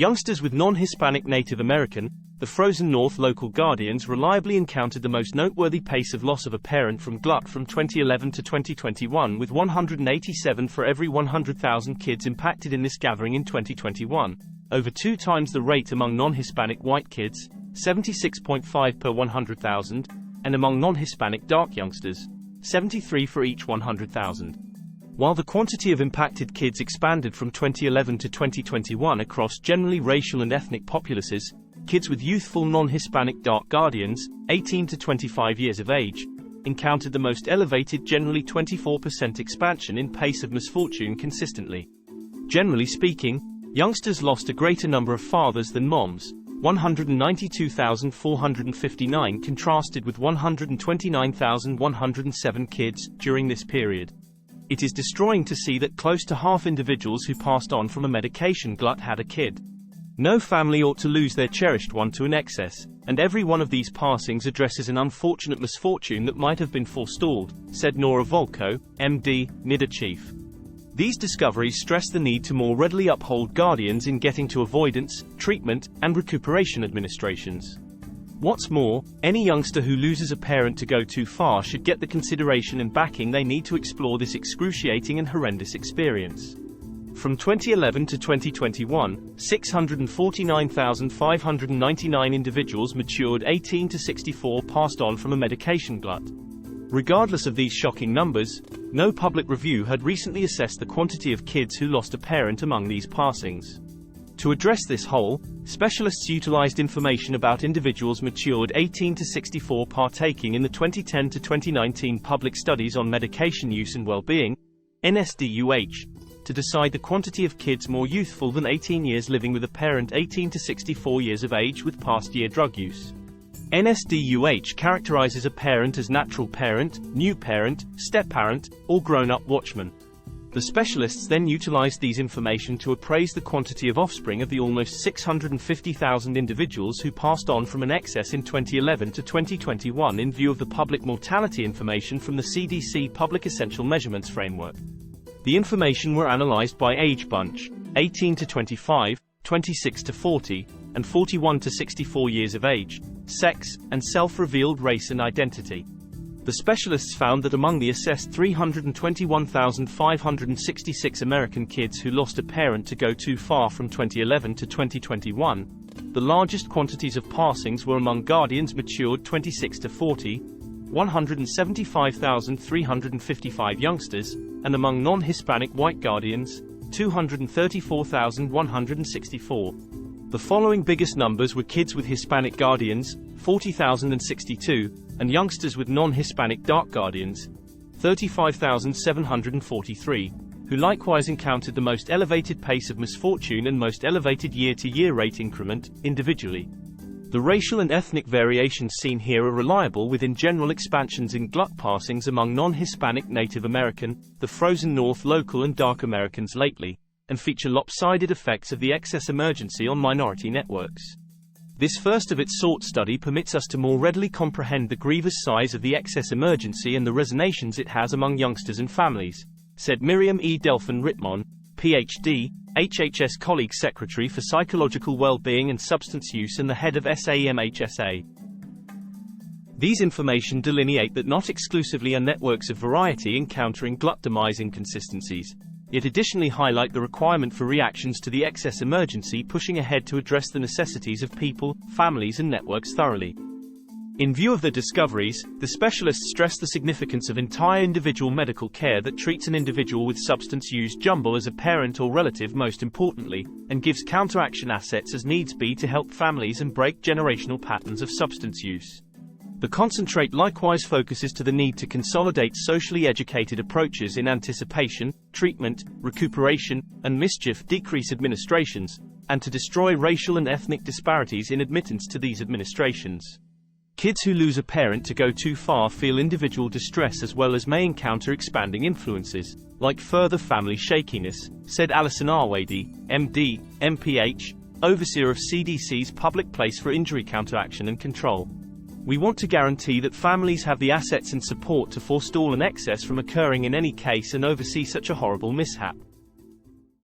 Youngsters with non-Hispanic Native American, the frozen North local guardians reliably encountered the most noteworthy pace of loss of a parent from glut from 2011 to 2021, with 187 for every 100,000 kids impacted in this gathering in 2021, over 2 times the rate among non-Hispanic white kids, 76.5 per 100,000, and among non-Hispanic dark youngsters, 73 for each 100,000. While the quantity of impacted kids expanded from 2011 to 2021 across generally racial and ethnic populaces, kids with youthful non-Hispanic dark guardians, 18 to 25 years of age, encountered the most elevated, generally 24% expansion in pace of misfortune consistently. Generally speaking, youngsters lost a greater number of fathers than moms, 192,459 contrasted with 129,107 kids during this period. It is destroying to see that close to half individuals who passed on from a medication glut had a kid. No family ought to lose their cherished one to an excess, and every one of these passings addresses an unfortunate misfortune that might have been forestalled, said Nora Volko, MD, NSDUH chief. These discoveries stress the need to more readily uphold guardians in getting to avoidance, treatment, and recuperation administrations. What's more, any youngster who loses a parent to go too far should get the consideration and backing they need to explore this excruciating and horrendous experience. From 2011 to 2021, 649,599 individuals matured 18 to 64 passed on from a medication glut. Regardless of these shocking numbers, no public review had recently assessed the quantity of kids who lost a parent among these passings. To address this hole, specialists utilized information about individuals matured 18 to 64 partaking in the 2010 to 2019 public studies on medication use and well-being, NSDUH, to decide the quantity of kids more youthful than 18 years living with a parent 18 to 64 years of age with past year drug use. NSDUH characterizes a parent as natural parent, new parent, step-parent, or grown-up watchman. The specialists then utilized these information to appraise the quantity of offspring of the almost 650,000 individuals who passed on from an excess in 2011 to 2021 in view of the public mortality information from the CDC Public Essential Measurements Framework. The information were analyzed by age bunch, 18 to 25, 26 to 40, and 41 to 64 years of age, sex, and self-revealed race and identity. The specialists found that among the assessed 321,566 American kids who lost a parent to go too far from 2011 to 2021, the largest quantities of passings were among guardians matured 26 to 40, 175,355 youngsters, and among non-Hispanic white guardians, 234,164. The following biggest numbers were kids with Hispanic guardians, 40,062, and youngsters with non-Hispanic dark guardians, 35,743, who likewise encountered the most elevated pace of misfortune and most elevated year-to-year rate increment, individually. The racial and ethnic variations seen here are reliable within general expansions in glut passings among non-Hispanic Native American, the frozen North local and dark Americans lately, and feature lopsided effects of the excess emergency on minority networks. This first of its sort study permits us to more readily comprehend the grievous size of the excess emergency and the resonations it has among youngsters and families, said Miriam E. Delphin-Rittmon, Ph.D., HHS Colleague Secretary for Psychological Well-being and Substance Use and the head of SAEMHSA. These information delineate that not exclusively are networks of variety encountering glut demise inconsistencies, yet additionally highlight the requirement for reactions to the excess emergency pushing ahead to address the necessities of people, families and networks thoroughly. In view of the discoveries, the specialists stress the significance of entire individual medical care that treats an individual with substance use jumble as a parent or relative most importantly, and gives counteraction assets as needs be to help families and break generational patterns of substance use. The concentrate likewise focuses to the need to consolidate socially educated approaches in anticipation, treatment, recuperation, and mischief decrease administrations, and to destroy racial and ethnic disparities in admittance to these administrations. Kids who lose a parent to go too far feel individual distress as well as may encounter expanding influences, like further family shakiness, said Alison Arwady, MD, MPH, Overseer of CDC's Public Place for Injury Counteraction and Control. We want to guarantee that families have the assets and support to forestall an excess from occurring in any case and oversee such a horrible mishap.